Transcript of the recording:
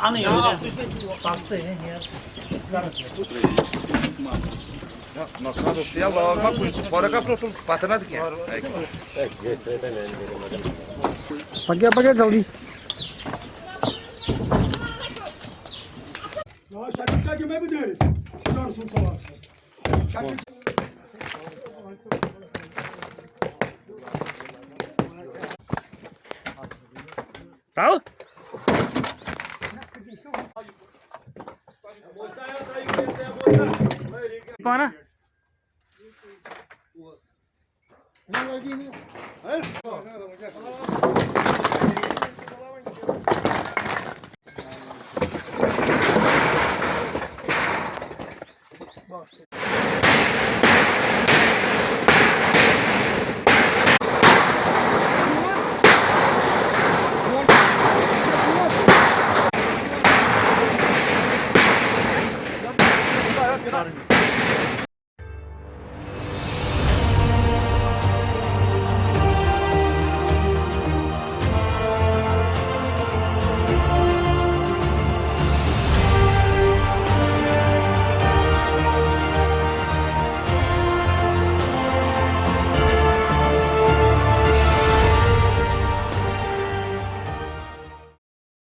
Anı ya. Baksana ya. Ja, nasıl oldu ya? Bak bu para kapatın. Patanadık ya. Pakai जल्दी Ya şakirtler kime mi değil? Gidersin sorarsın. Şakir... Tahu? Mana? ini lagi nih.